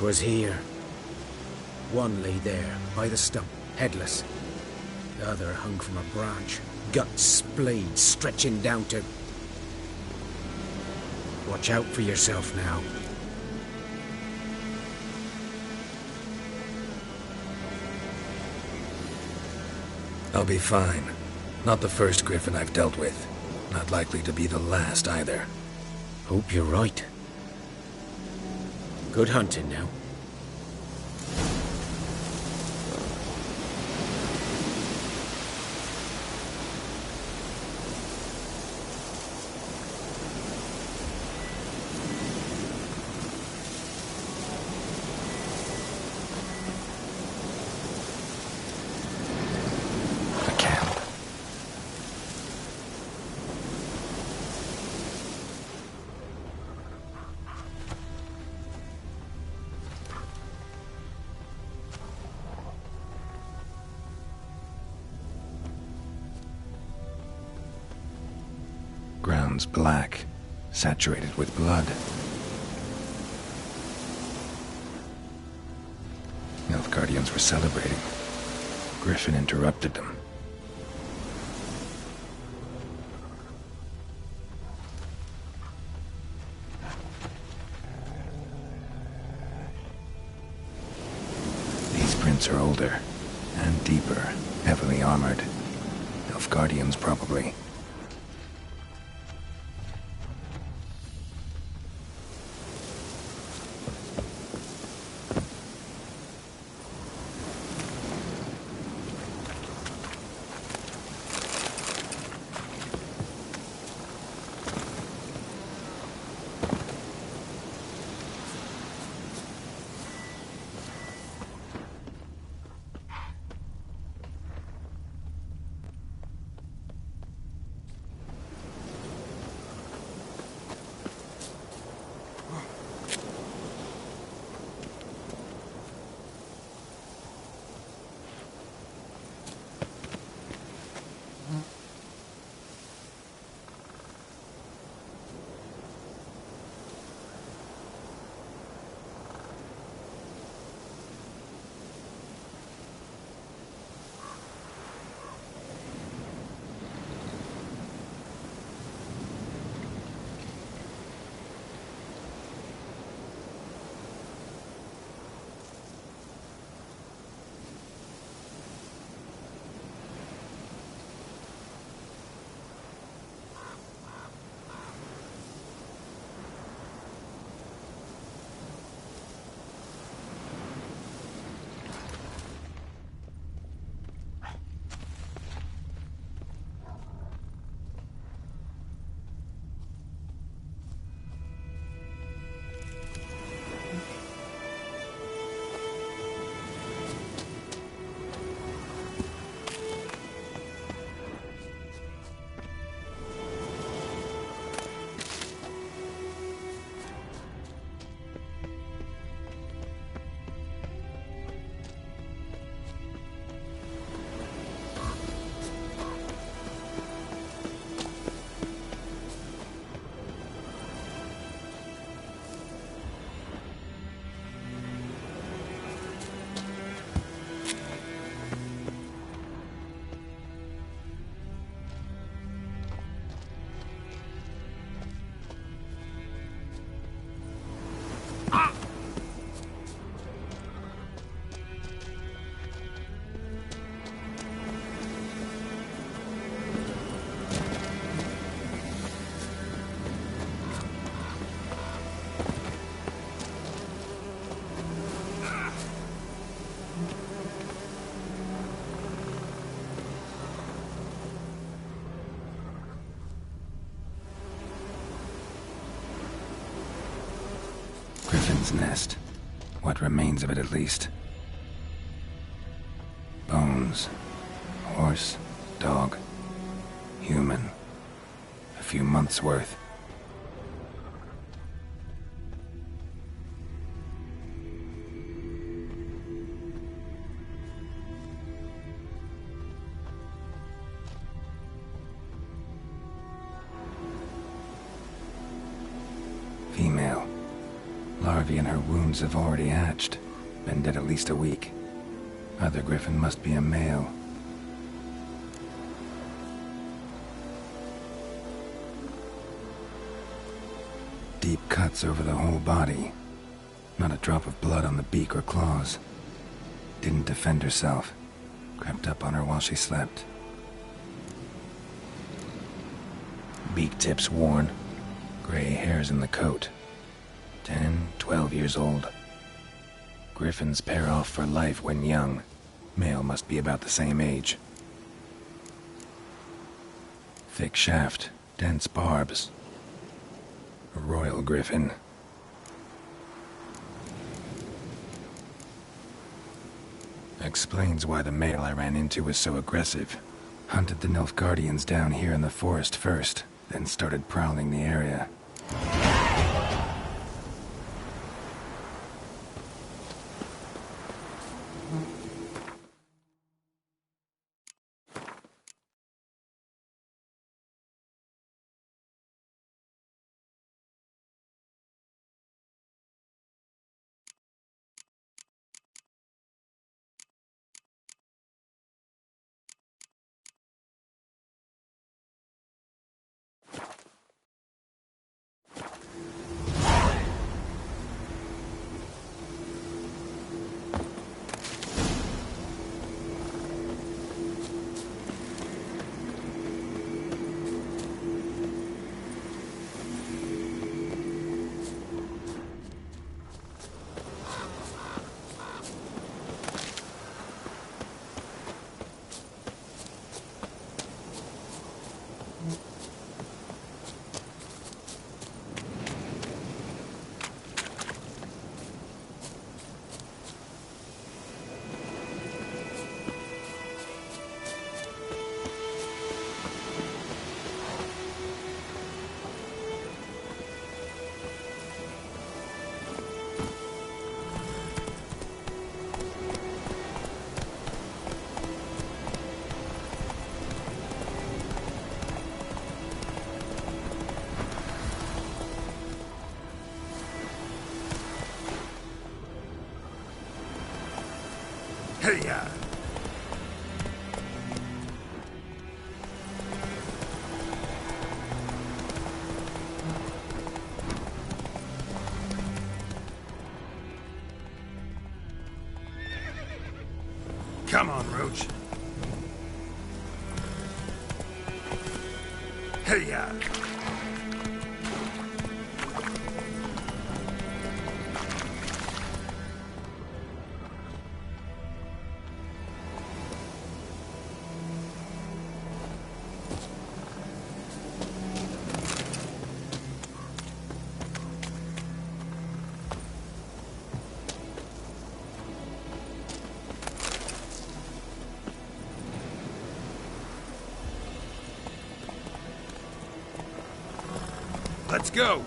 Was here. One lay there, by the stump, headless. The other hung from a branch, guts splayed, stretching down to... Watch out for yourself now. I'll be fine. Not the first griffin I've dealt with. Not likely to be the last, either. Hope you're right. Good hunting now. Ground's black, saturated with blood. Nilfgaardians were celebrating. Griffin interrupted them. These prints are older and deeper, heavily armored. Nilfgaardians, probably. Griffin's nest. What remains of it, at least. Bones. Horse, dog, human. A few months' worth. Female. Larvae in her wounds have already hatched. Been dead at least a week. Other griffin must be a male. Deep cuts over the whole body. Not a drop of blood on the beak or claws. Didn't defend herself. Crept up on her while she slept. Beak tips worn. Gray hairs in the coat. 10, 12 years old. Griffins pair off for life when young. Male must be about the same age. Thick shaft, dense barbs. A royal griffin. Explains why the male I ran into was so aggressive. Hunted the Nilfgaardians down here in the forest first, then started prowling the area. Hey-ya! Come on, Roach. Hey-ya! Let's go!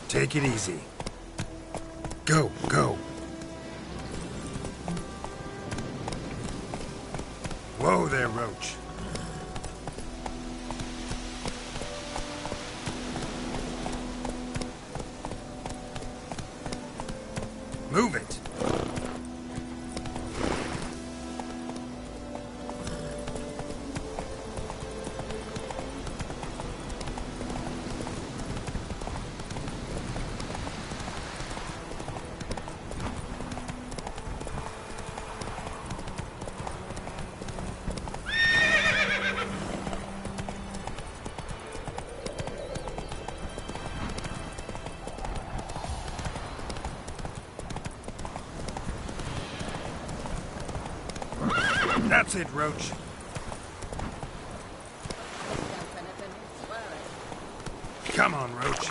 Take it easy. Go, go. Whoa there, Roach. Move it. That's it, Roach. Come on, Roach.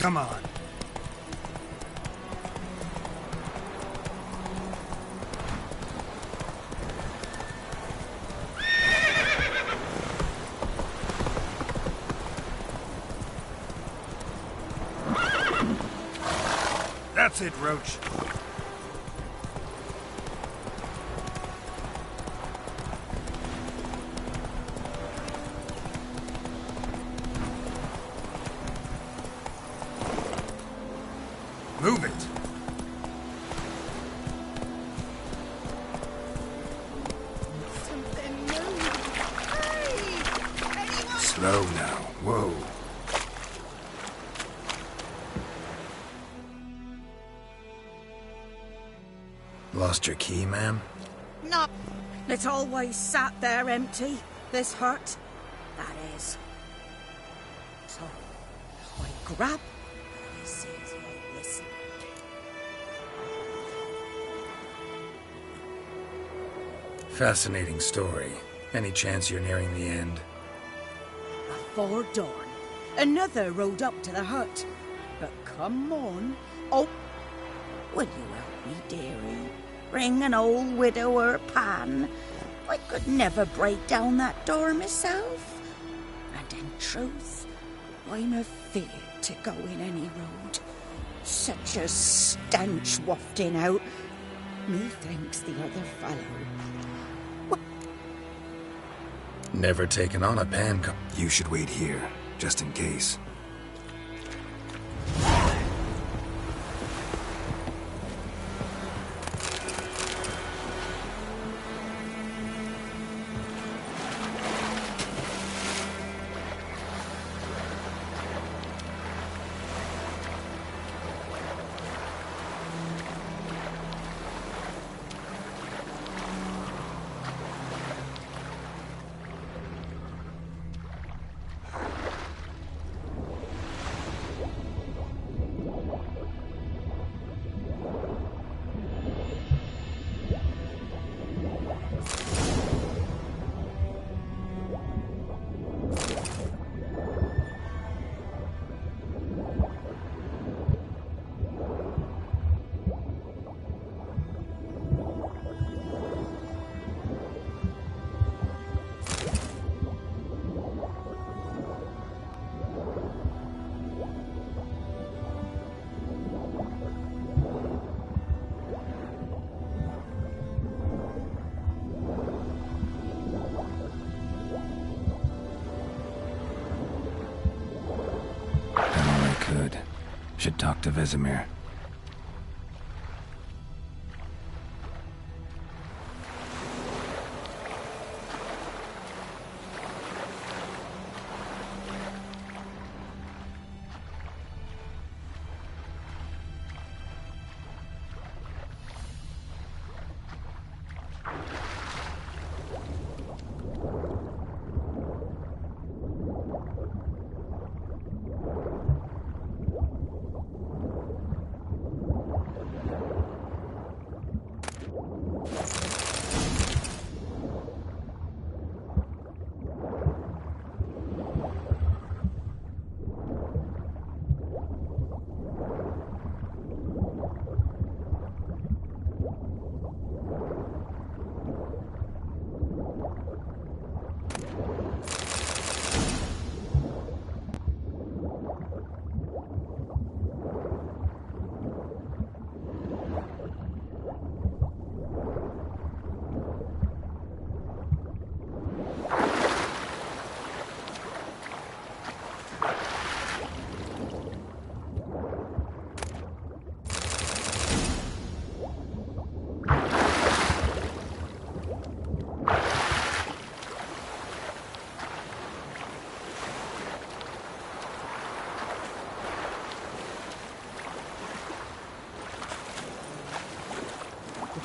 Come on. That's it, Roach. Move it. Slow now. Whoa. Lost your key, ma'am? No. It always sat there empty. This hurt. That is. So grab. He sees he ain't listening. Fascinating story. Any chance you're nearing the end? Before dawn, another rode up to the hut. But come on. Oh, will you help me, dearie? Bring an old widower pan. I could never break down that door myself. And in truth, I'm afeard to go in any road. Such a stench wafting out. Methinks the other fellow. Never taken on a pan. You should wait here, just in case. Should talk to Vesemir.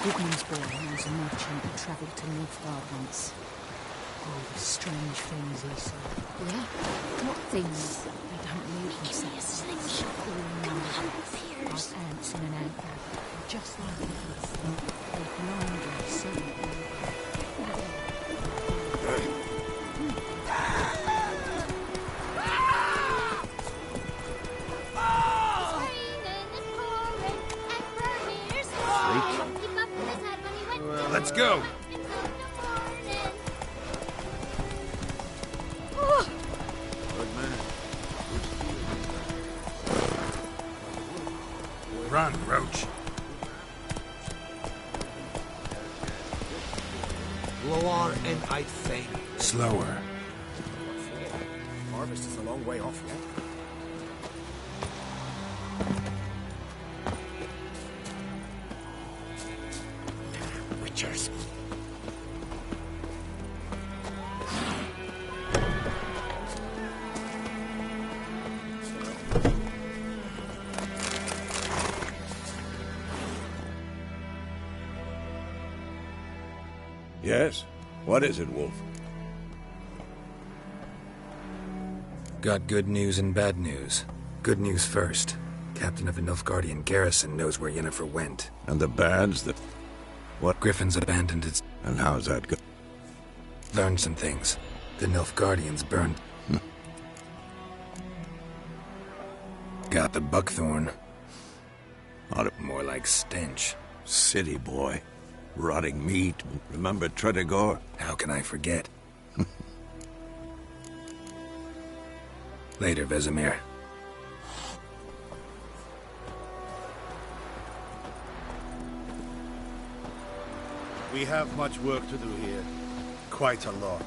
Goodman's boy was a merchant who travelled to Nilfgaard once. All the strange things he saw. Yeah? What things? They don't move themselves. All numbered. Like ants in an ant. Just like us. They blind and see. Let's go! Run, Roach. Lower and I'd faint. Slower. Harvest is a long way off yet. Witchers. Yes? What is it, Wolf? Got good news and bad news. Good news first. Captain of a Nilfgaardian garrison knows where Yennefer went. And the bands that... What? Griffin's abandoned its... And how's that go? Learned some things. The Nilfgaardians burned... Got the buckthorn. More like stench. City boy. Rotting meat. Remember Tredegor? How can I forget? Later, Vesemir. We have much work to do here. Quite a lot.